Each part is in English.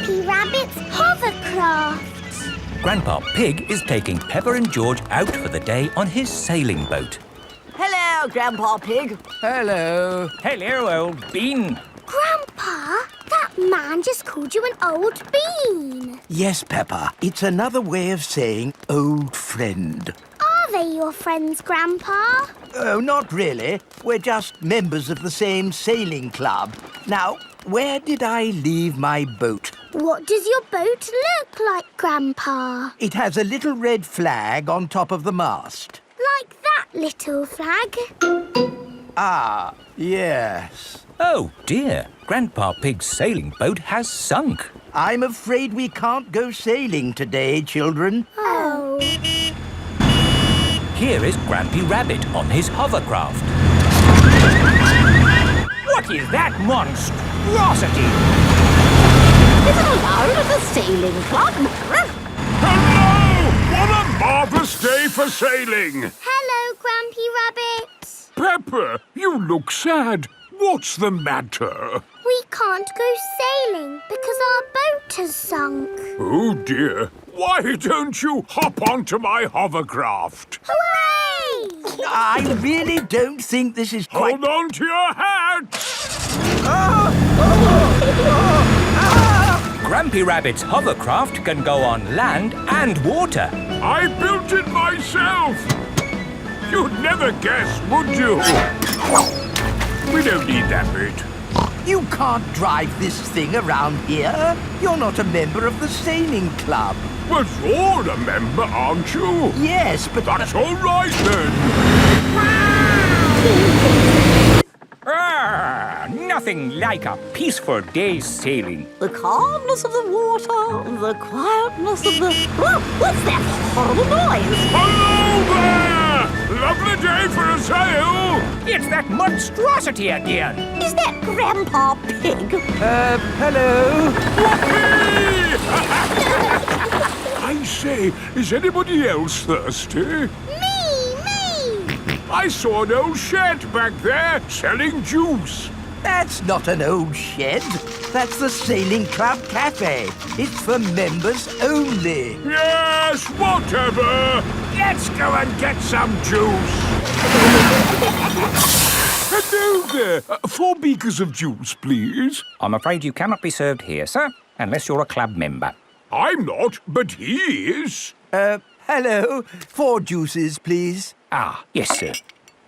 Grampy Rabbit's Hovercraft. Grandpa Pig is taking Peppa and George out for the day on his sailing boat. Hello, Grandpa Pig. Hello. Hello, old bean. Grandpa, that man just called you an old bean. Yes, Peppa. It's another way of saying old friend. Are they your friends, Grandpa? Oh, not really. We're just members of the same sailing club. Now, where did I leave my boat? What does your boat look like, Grandpa? It has a little red flag on top of the mast. Like that little flag? Ah, yes. Oh, dear. Grandpa Pig's sailing boat has sunk. I'm afraid we can't go sailing today, children. Oh. Here is Grampy Rabbit on his hovercraft. What is that monstrosity? Is it allowed at the sailing club? Hello! What a marvellous day for sailing! Hello, Grampy Rabbit. Peppa, you look sad. What's the matter? We can't go sailing because our boat has sunk. Oh dear. Why don't you hop onto my hovercraft? Hooray! I really don't think this is quite... Hold on to your hat! Grampy Rabbit's hovercraft can go on land and water. I built it myself! You'd never guess, would you? We don't need that bit. You can't drive this thing around here. You're not a member of the sailing club. But you're a member, aren't you? Yes, but... That's all right, then. Nothing like a peaceful day's sailing. The calmness of the water, the quietness of the... Oh, what's that horrible noise? Hello there! Lovely day for a sail! It's that monstrosity again. Is that Grandpa Pig? hello? I say, is anybody else thirsty? Me! I saw an old shed back there selling juice. That's not an old shed. That's the Sailing Club Cafe. It's for members only. Yes, whatever. Let's go and get some juice. Hello there. 4 beakers of juice, please. I'm afraid you cannot be served here, sir, unless you're a club member. I'm not, but he is. Hello. 4 juices, please. Ah, yes, sir.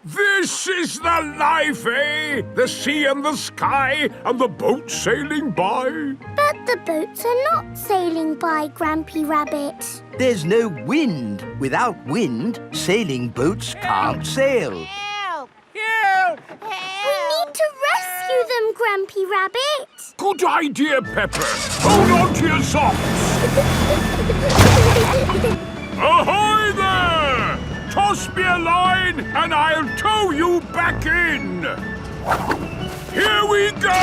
This is the life, eh? The sea and the sky and the boat sailing by. But the boats are not sailing by, Grampy Rabbit. There's no wind. Without wind, sailing boats can't sail. Help! Help! We need to rescue them, Grampy Rabbit. Good idea, Pepper. Hold on to your socks. Ahoy there! Toss me a line and I'll tow you back in. Here we go!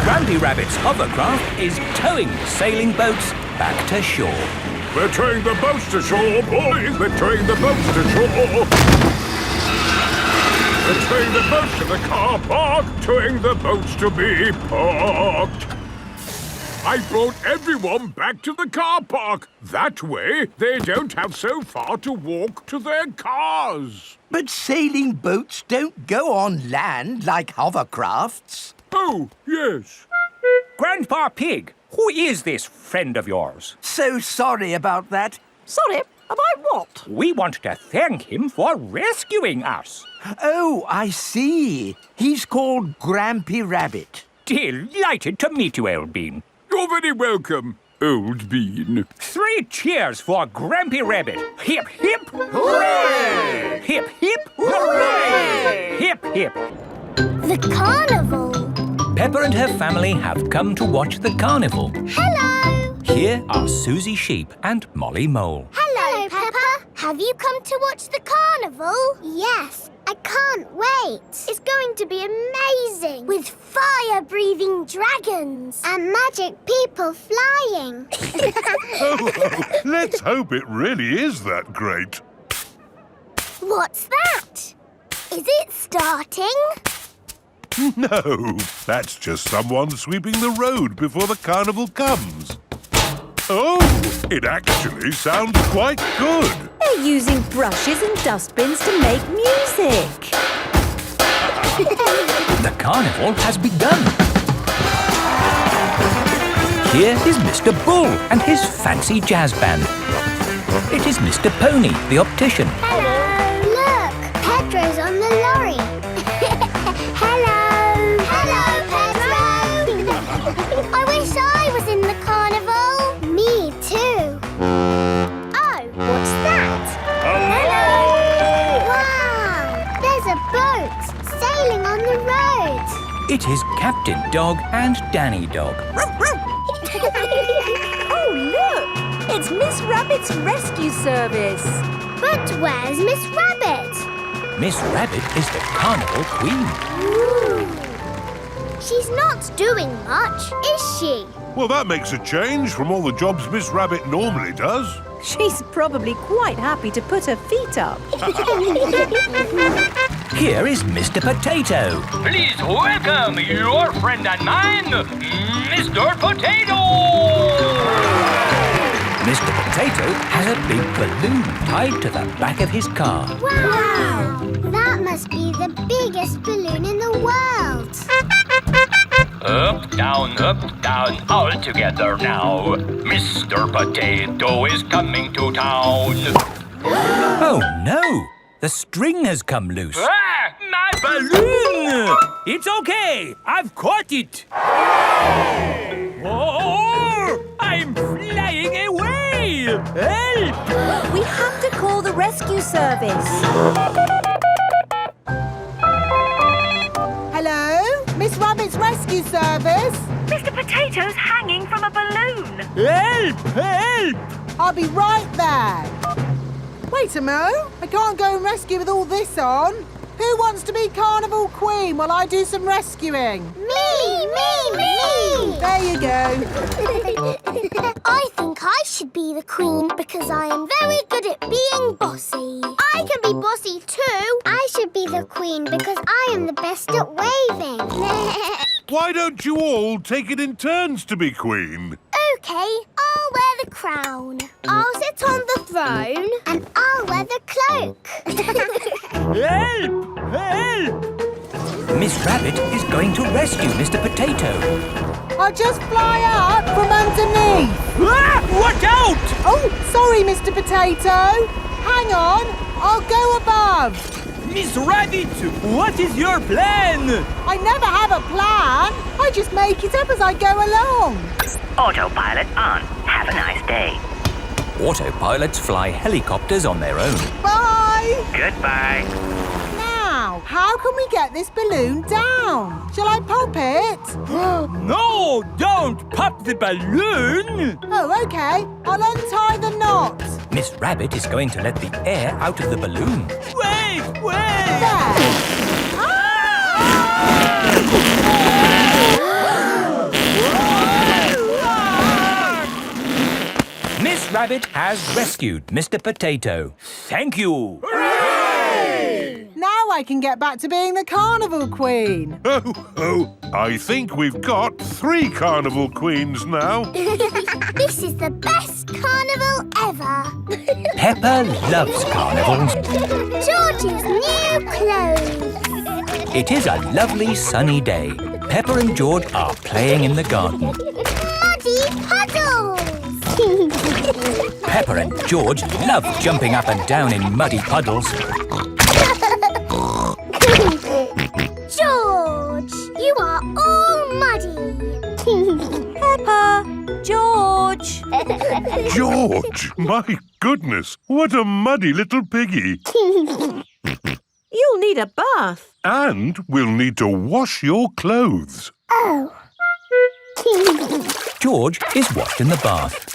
Grampy Rabbit's hovercraft is towing the sailing boats back to shore. We're towing the boats to shore, boys. We're towing the boats to shore. We're towing the boats to the car park. Towing the boats to be parked. I brought everyone back to the car park. That way, they don't have so far to walk to their cars. But sailing boats don't go on land like hovercrafts. Oh, yes. Grandpa Pig, who is this friend of yours? So sorry about that. Sorry, about what? We want to thank him for rescuing us. Oh, I see. He's called Grampy Rabbit. Delighted to meet you, old bean. You're very welcome, old bean. 3 cheers for Grampy Rabbit. Hip, hip, hooray! Hip, hip, hooray! Hip, hip. The carnival. Peppa and her family have come to watch the carnival. Hello. Here are Susie Sheep and Molly Mole. Hello, Peppa. Have you come to watch the carnival? Yes. I can't wait. It's going to be amazing. With fire-breathing dragons. And magic people flying. Let's hope it really is that great. What's that? Is it starting? No, that's just someone sweeping the road before the carnival comes. Oh, it actually sounds quite good. They're using brushes and dustbins to make music. The carnival has begun. Here is Mr. Bull and his fancy jazz band. It is Mr. Pony, the optician. Hello! Look! Pedro's on the lorry. Hello! Hello, Pedro! I wish I was in the carnival. Me too. Oh, what's that? Hello! Wow! There's a boat sailing on the road. It is Captain Dog and Danny Dog. Oh, look! It's Miss Rabbit's rescue service. But where's Miss Rabbit? Miss Rabbit is the carnival queen. Ooh. She's not doing much, is she? Well, that makes a change from all the jobs Miss Rabbit normally does. She's probably quite happy to put her feet up. Here is Mr. Potato. Please welcome your friend and mine, Mr. Potato! Mr. Potato has a big balloon tied to the back of his car. Wow! That must be the biggest balloon in the world. Up, down, all together now. Mr. Potato is coming to town. Oh no! The string has come loose. Ah, my Balloon! It's okay! I've caught it! Oh! I'm flying away! Help! We have to call the rescue service. Hello? Miss Rabbit's rescue service? Mr. Potato's hanging from a balloon. Help! Help! I'll be right there. Wait a mo. I can't go and rescue with all this on. Who wants to be Carnival Queen while I do some rescuing? Me! There you go. I think I should be the queen because I am very good at being bossy. I can be bossy too. I should be the queen because I am the best at waving. Why don't you all take it in turns to be queen? OK, I'll wear the crown. I'll sit on the throne. And I'll wear the cloak. Help! Help! Miss Rabbit is going to rescue Mr. Potato. I'll just fly up from underneath. Ah! Watch out! Oh, sorry, Mr. Potato. Hang on. I'll go above. Miss Rabbit, what is your plan? I never have a plan. I just make it up as I go along. Autopilot on. Have a nice day. Autopilots fly helicopters on their own. Bye. Goodbye. Now, how can we get this balloon down? Shall I pop it? No, don't pop the balloon! Oh, OK. I'll untie the knot. Miss Rabbit is going to let the air out of the balloon. Wait! There. Miss Rabbit has rescued Mr. Potato. Thank you! Now I can get back to being the Carnival Queen. Oh, I think we've got 3 carnival queens now. This is the best carnival ever. Peppa loves carnivals. George's new clothes. It is a lovely sunny day. Peppa and George are playing in the garden. Muddy puddles. Peppa and George love jumping up and down in muddy puddles. George, you are all muddy. Peppa, George. George, my goodness, what a muddy little piggy. You'll need a bath. And we'll need to wash your clothes. Oh. George is washed in the bath.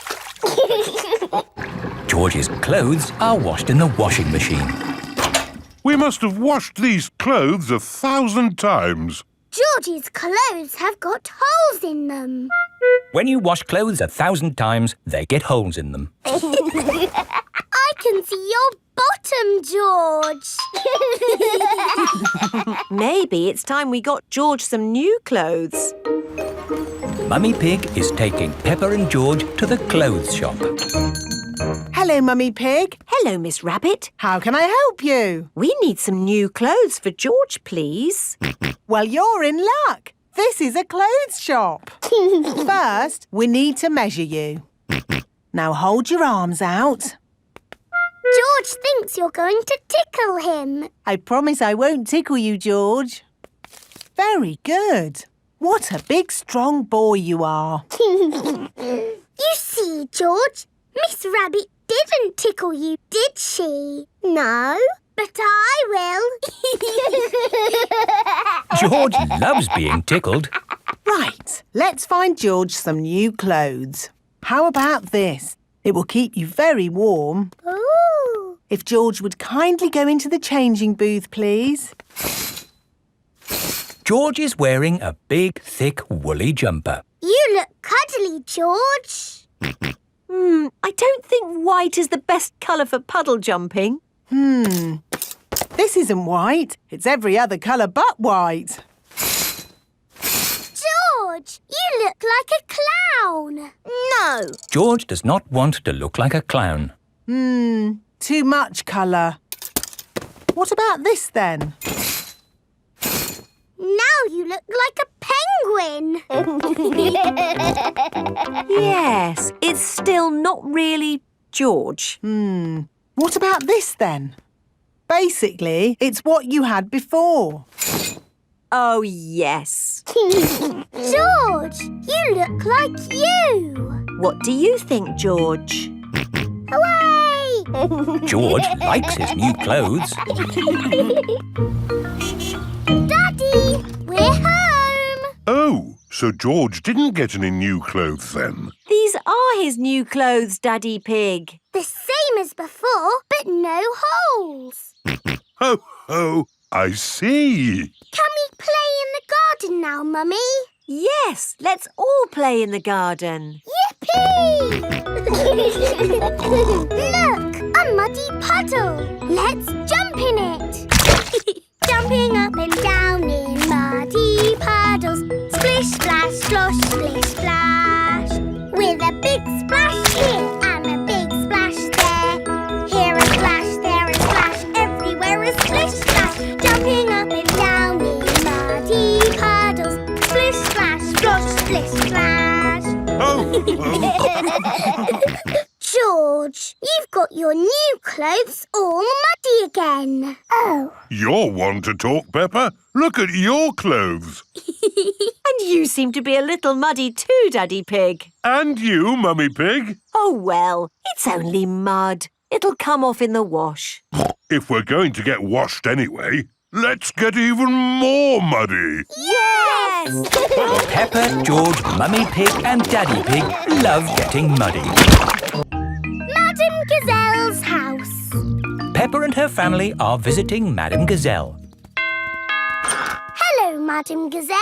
George's clothes are washed in the washing machine. We must have washed these clothes 1,000 times. George's clothes have got holes in them. When you wash clothes 1,000 times, they get holes in them. I can see your bottom, George. Maybe it's time we got George some new clothes. Mummy Pig is taking Peppa and George to the clothes shop. Hello, Mummy Pig. Hello, Miss Rabbit. How can I help you? We need some new clothes for George, please. Well, you're in luck. This is a clothes shop. First, we need to measure you. Now hold your arms out. George thinks you're going to tickle him. I promise I won't tickle you, George. Very good. What a big, strong boy you are. You see, George, Miss Rabbit didn't tickle you, did she? No, but I will. George loves being tickled. Right, let's find George some new clothes. How about this? It will keep you very warm. Ooh. If George would kindly go into the changing booth, please. George is wearing a big, thick, woolly jumper. You look cuddly, George. I don't think white is the best colour for puddle jumping. This isn't white. It's every other colour but white. George, you look like a clown. No. George does not want to look like a clown. Too much colour. What about this then? Now you look like a penguin. Yes, it's still not really George. What about this then? Basically, it's what you had before. Oh, yes. George, you look like you. What do you think, George? Hooray! George likes his new clothes. Daddy, we're home. Oh, so George didn't get any new clothes then? These are his new clothes, Daddy Pig. The same as before, but no holes. Ho, ho, I see. Can we play in the garden now, Mummy? Yes, let's all play in the garden. Yippee! Look, a muddy puddle. Let's jump in it. Jumping up and down in muddy puddles. Splish, splash, slosh, splish, splash. With a big splash here and a big splash there. Here a splash, there a splash, everywhere a splish, splash. Jumping up and down in muddy puddles. Splish, splash, slosh, splish, splash. Oh, George, you've got your new clothes all muddy again. Oh. you're one to talk, Peppa. Look at your clothes. And you seem to be a little muddy too, Daddy Pig. And you, Mummy Pig. Oh, well, it's only mud. It'll come off in the wash. If we're going to get washed anyway, let's get even more muddy. Yes! Peppa, George, Mummy Pig and Daddy Pig love getting muddy. Madame Gazelle's house. Peppa and her family are visiting Madame Gazelle. Hello, Madame Gazelle.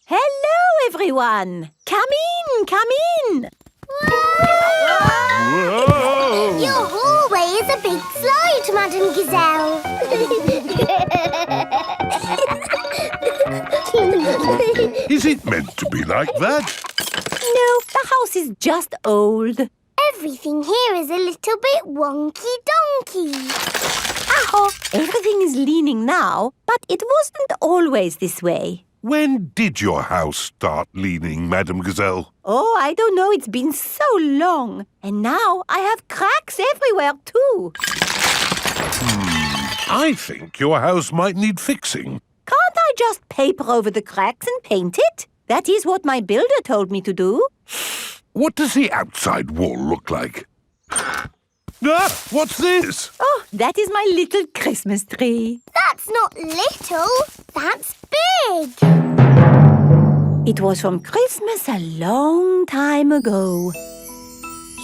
Hello, everyone. Come in, come in. Whoa! Your hallway is a big slide, Madame Gazelle. Is it meant to be like that? No, the house is just old. Everything here is a little bit wonky-donkey. Oh, everything is leaning now, but it wasn't always this way. When did your house start leaning, Madame Gazelle? Oh, I don't know. It's been so long. And now I have cracks everywhere, too. I think your house might need fixing. Can't I just paper over the cracks and paint it? That is what my builder told me to do. What does the outside wall look like? Ah, what's this? Oh, that is my little Christmas tree. That's not little, that's big. It was from Christmas a long time ago.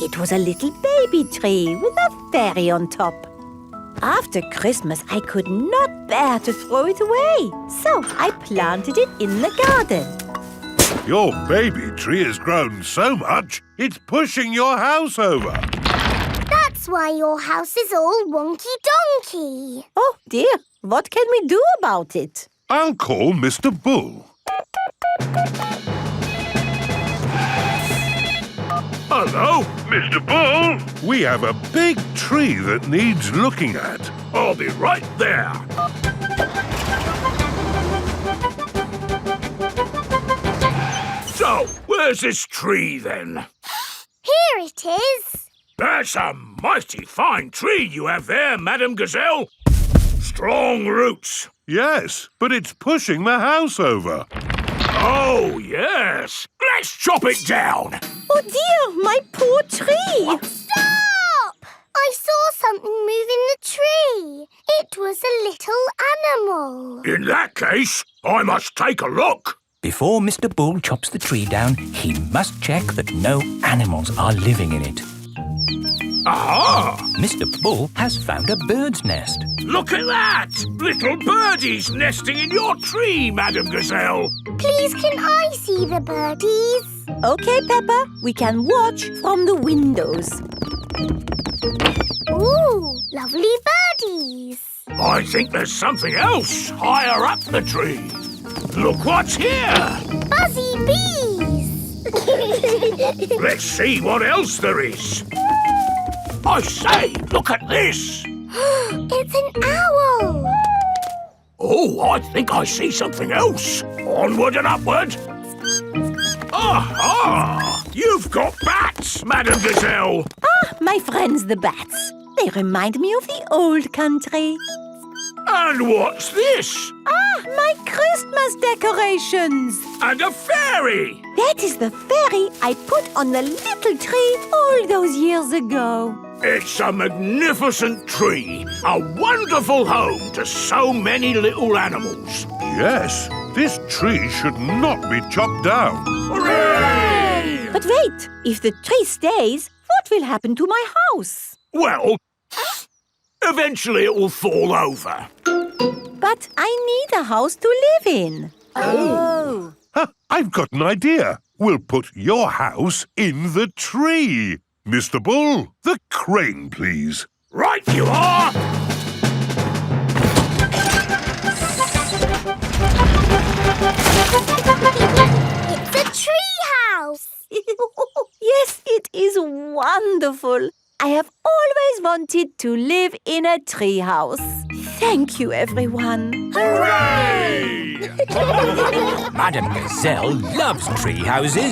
It was a little baby tree with a fairy on top. After Christmas, I could not bear to throw it away, so I planted it in the garden. Your baby tree has grown so much, it's pushing your house over. That's That's why your house is all wonky-donkey. Oh, dear. What can we do about it? I'll call Mr. Bull. Hello? Mr. Bull? We have a big tree that needs looking at. I'll be right there. So, where's this tree then? Here it is. That's a mighty fine tree you have there, Madam Gazelle. Strong roots. Yes, but it's pushing the house over. Oh, yes. Let's chop it down. Oh, dear, my poor tree. Stop! I saw something move in the tree. It was a little animal. In that case, I must take a look. Before Mr. Bull chops the tree down, he must check that no animals are living in it. Aha! Mr. Bull has found a bird's nest. Look at that! Little birdies nesting in your tree, Madam Gazelle. Please, can I see the birdies? Okay, Peppa, we can watch from the windows. Ooh, lovely birdies. I think there's something else higher up the tree. Look what's here! Buzzy bees. Let's see what else there is. I say, look at this! It's an owl. Oh, I think I see something else. Onward and upward. Aha! You've got bats, Madam Gazelle. Ah, my friends the bats. They remind me of the old country. And what's this? Ah, my Christmas decorations. And a fairy. That is the fairy I put on the little tree all those years ago. It's a magnificent tree. A wonderful home to so many little animals. Yes, this tree should not be chopped down. Hooray! But wait, if the tree stays, what will happen to my house? Well, eventually it will fall over. But I need a house to live in. Oh. Ha, I've got an idea. We'll put your house in the tree. Mr. Bull, the crane, please. Right you are! It's a tree house. Yes, it is wonderful. I have always wanted to live in a tree house. Thank you, everyone. Hooray! Madam Gazelle loves tree houses.